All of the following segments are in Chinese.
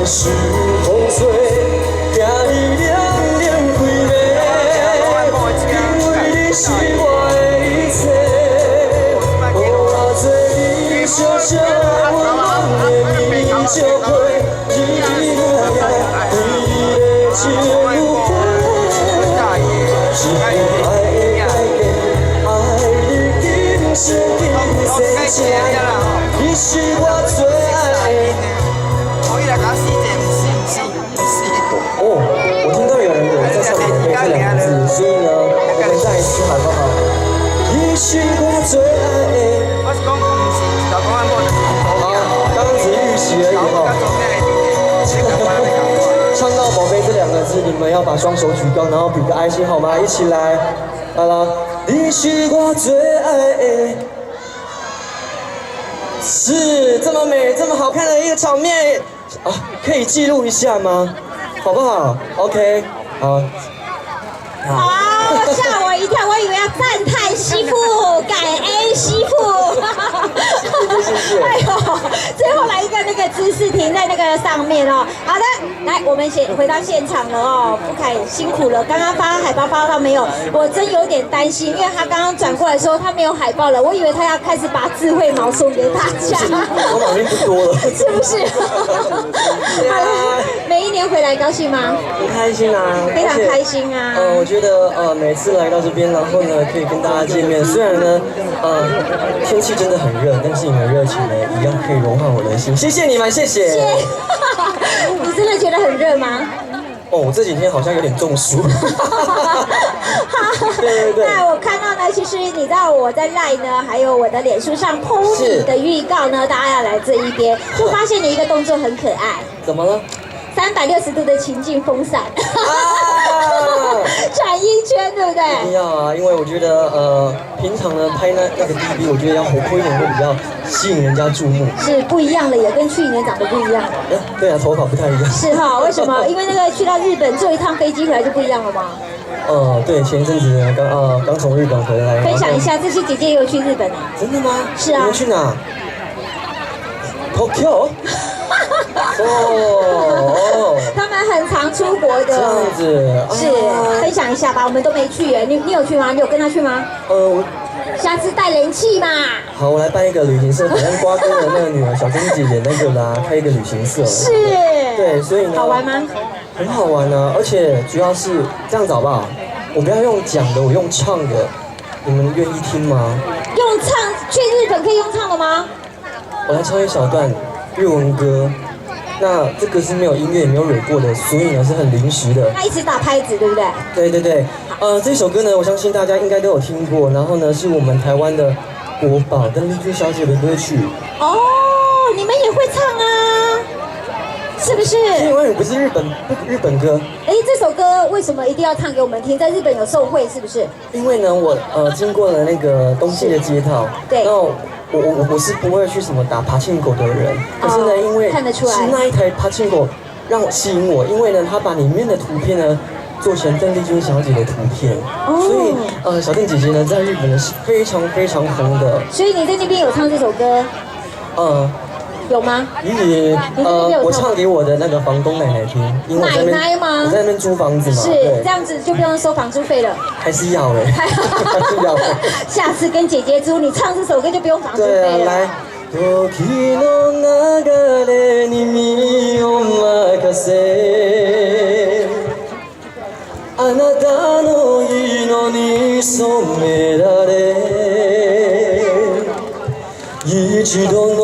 是风吹，听你凉凉开骂，因为你是我的一切。我做你小小温暖的面照片，日日夜夜对你的情如火，是不爱的改变，爱你今生今世情，你是我最爱的。 哦，我听到有人在上面背这两个字，所以呢，我们再一次喊好不好？你是我最爱的。好，刚刚只是预习而已哈。唱到“宝贝”这两个字，你们要把双手举高，然后比个爱心好吗？一起来，来啦！你是我最爱的。是这么美、这么好看的一个场面啊，可以记录一下吗？ 好不好 ？OK， 好。哦，吓我一跳，我以为要赞叹媳妇，感恩媳妇。谢谢。哎呦，最后来一个那个姿势停在那个上面哦。好的，来，我们回到现场了哦。富凯辛苦了，刚刚发海报发到没有？我真有点担心，因为他刚刚转过来说他没有海报了，我以为他要开始把智慧毛送给大家。我毛病不多了，是不是？每一年回来高兴吗？很开心啊，非常开心啊。我觉得每次来到这边，然后呢可以跟大家见面，虽然呢天气真的很热，但是你们热情呢一样可以融化我的心，谢谢你们，谢谢。你真的觉得很热吗？哦，我这几天好像有点中暑。对。那我看到呢，其实你知道我在 LINE 呢，还有我的脸书上 PO 你的预告呢，大家要来这一边，就发现你一个动作很可爱。怎么了？360度的情境风扇，转一圈，对不对？一定要啊，因为我觉得平常呢拍那个 DV， 我觉得要活泼一点会比较吸引人家注目。是不一样的，也跟去年长得不一样。对啊，头发不太一样。是哈，为什么？因为那个去到日本坐一趟飞机回来就不一样了吗？对，前一阵子呢刚从日本回来。分享一下，这些姐姐也有去日本啊？真的吗？是啊。你们去哪？Tokyo。哦，他们很常出国的。这样子。是，分享一下吧，我们都没去耶。你有去吗？你有跟他去吗？下次带人气嘛。好，我来办一个旅行社，好像瓜哥的那个女儿小珍姐姐那个啦，开一个旅行社。是。对，所以呢。好玩吗？很好玩啊，而且主要是这样子好不好？我不要用讲的，我用唱的，你们愿意听吗？用唱去日本可以用唱的吗？我来唱一小段日文歌。那这个是没有音乐也没有蕊过的，所以呢是很临时的。那一直打拍子，对不对？对。这首歌呢，我相信大家应该都有听过。然后呢，是我们台湾的国宝邓丽君小姐的歌曲。哦，你们也会唱啊？是不是？因为不是日本歌。这首歌为什么一定要唱给我们听？在日本有受惠，是不是？因为呢，我经过了那个冬季的街道，对。我是不会去什么打爬庆狗的人，可是呢，因为看得出来是那一台爬庆狗让我吸引我，因为呢，它把里面的图片呢做成邓丽君小姐的图片，所以小邓姐姐呢在日本呢是非常非常红的。所以你在那边有唱这首歌？有吗？我唱给我的那个房东奶奶听，因为我在那边吗？我在那边租房子嘛，是这样子就不用收房租费了。还是要还是要。下次跟姐姐租，你唱这首歌就不用房租费了。来。時の流れに身を任せあなたの色に染められ一度の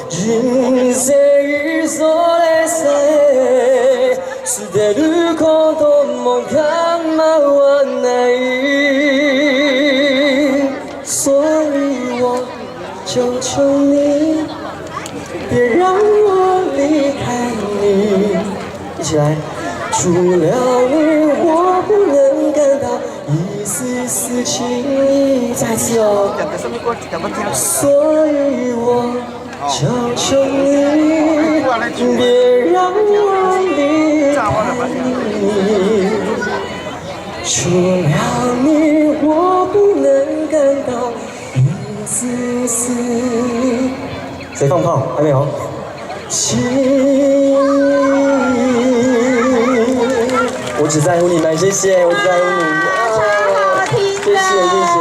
人生それさえ捨てることも構わない所以我求求你别让我离开你一起来除了你我不能感到一丝丝情意再次哦所以我求求你别让我离开你除了你我不能感到一丝丝谁放炮还没有情。我只在乎你们，谢谢，我只在乎你们。超好听的，谢谢。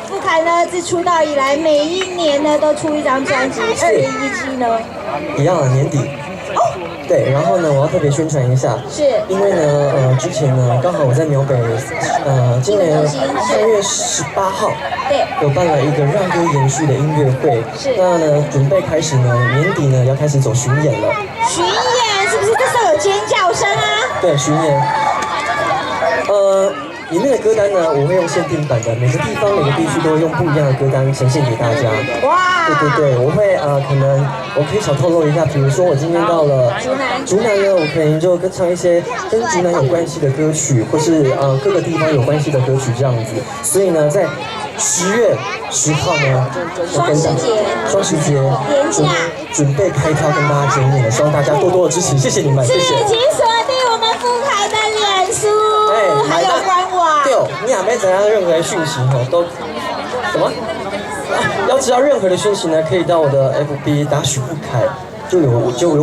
富凯呢，自出道以来，每一年呢都出一张专辑。2017呢，一样的年底。对，然后呢，我要特别宣传一下，是因为呢，之前呢，刚好我在苗北，今年3月18号，对，有办了一个让歌延续的音乐会，是，那呢，准备开始呢，年底呢要开始走巡演了。巡演是不是？这时候有尖叫声啊？对，巡演。里面的歌单呢，我会用限定版的，每个地方每个地区都会用不一样的歌单呈现给大家。哇！对，我会可能我可以小透露一下，比如说我今天到了竹南呢，我可能就唱一些跟竹南有关系的歌曲，或是各个地方有关系的歌曲这样子。所以呢，在10月10号呢，双十节连假准备开票跟大家见面了，希望大家多多的支持，谢谢你们，谢谢。请锁定我们富凯的脸书，还有官网。对，你还没怎样任何的讯息都什么？要知道任何的讯息呢，可以到我的 FB 打许富凯。就有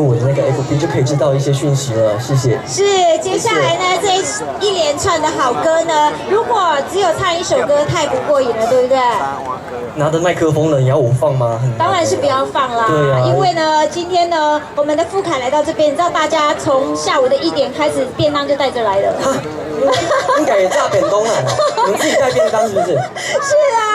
我的那个 FB 就可以知道一些讯息了，谢谢。是，接下来呢这一连串的好歌呢，如果只有唱一首歌太不过瘾了，对不对？拿着麦克风了，也要我放吗？当然是不要放啦。对啊。因为呢，今天呢，我们的富凯来到这边，你知道大家从下午的1点开始，便当就带着来了。应该也炸便当啊？你们自己带便当是不是？是啊。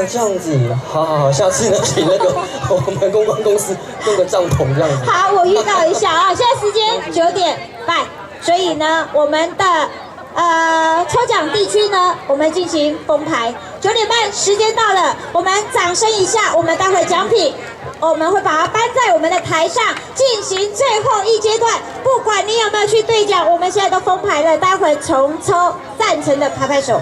这样子，好，下次呢，请那个我们公关公司弄个帐篷这样子。好，我预告一下啊，现在时间9点半，所以呢，我们的抽奖地区呢，我们进行封牌。9点半时间到了，我们掌声一下，我们待会奖品。我们会把它搬在我们的台上，进行最后一阶段。不管你有没有去兑奖，我们现在都封牌了，待会重抽赞成的拍拍手。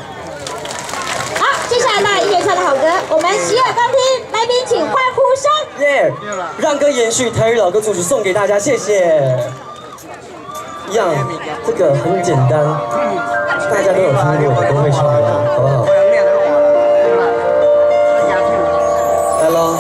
好，接下来呢，一连串的好歌，我们洗耳恭听，来宾请欢呼声。耶！让歌延续，台语老歌主曲送给大家，谢谢。一样，这个很简单，大家都有听过，都会唱的，好不好？来喽。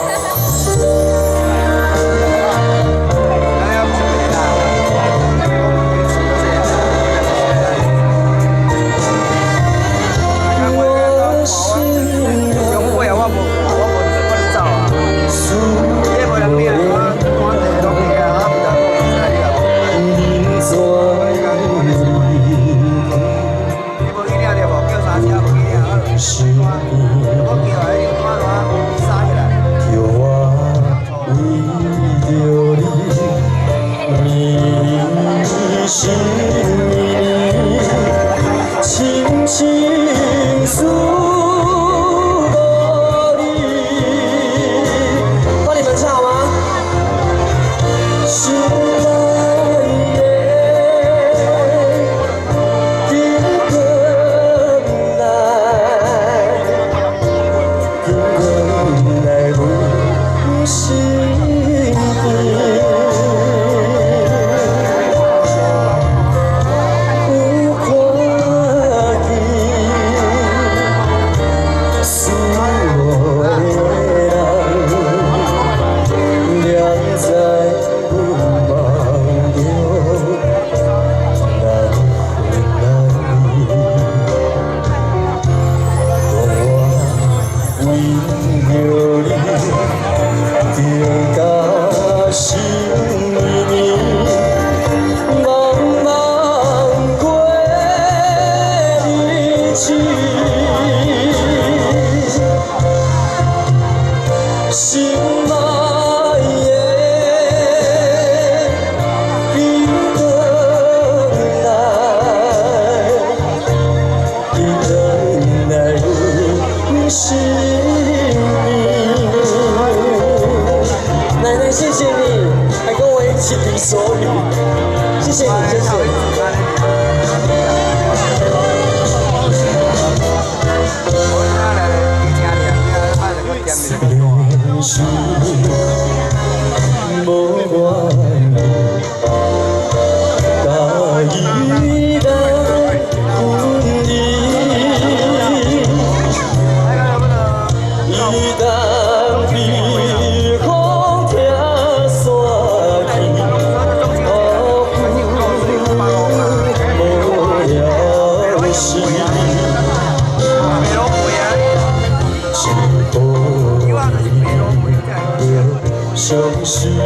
心内，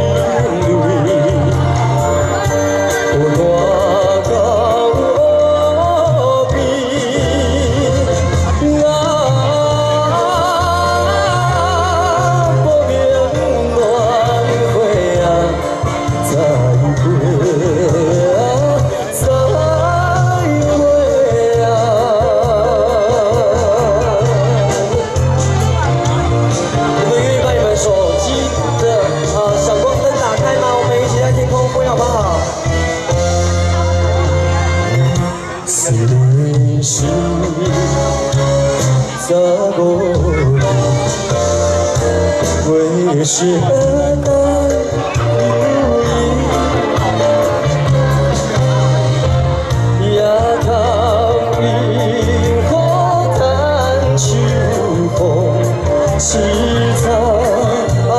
有大到无边啊，无眠乱花啊，再会啊，再会啊。你们愿意把你们手机的闪光灯打开吗？我们一起来天空飞好不好？虽然是在无人，为是何等有意，也通因好叹秋风。是在安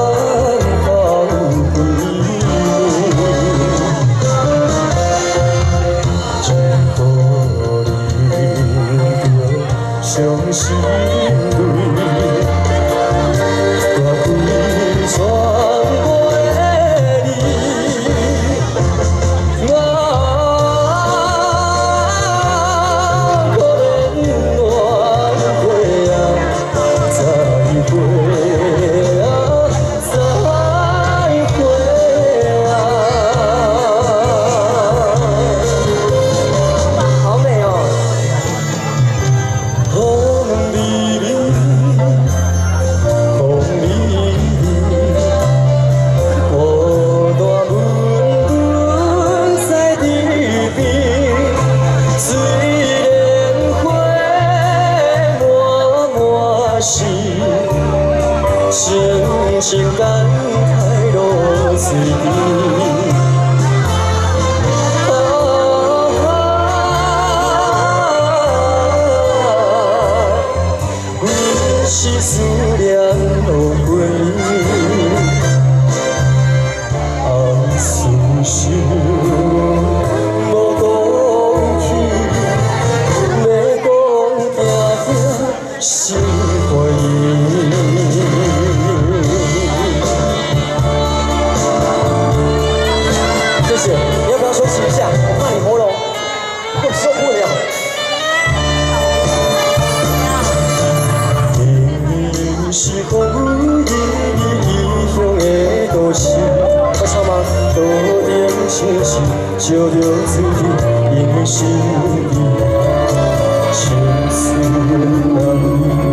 后悔，真可怜着伤心泪，大开窗袂离啊，可怜乱花啊，再会啊，再会啊！好美哦！风微微，风微微，孤单闷闷在地边，虽然花满满心。深深感慨落水边，阮是思念落花，红丝线无讲起，要讲定定是回忆。谢谢，你要不要休息一下？我怕你喉咙，我受不了。明明是风雨异乡的都市，我唱吗？多点清醒，照着水因的心意，情丝难离。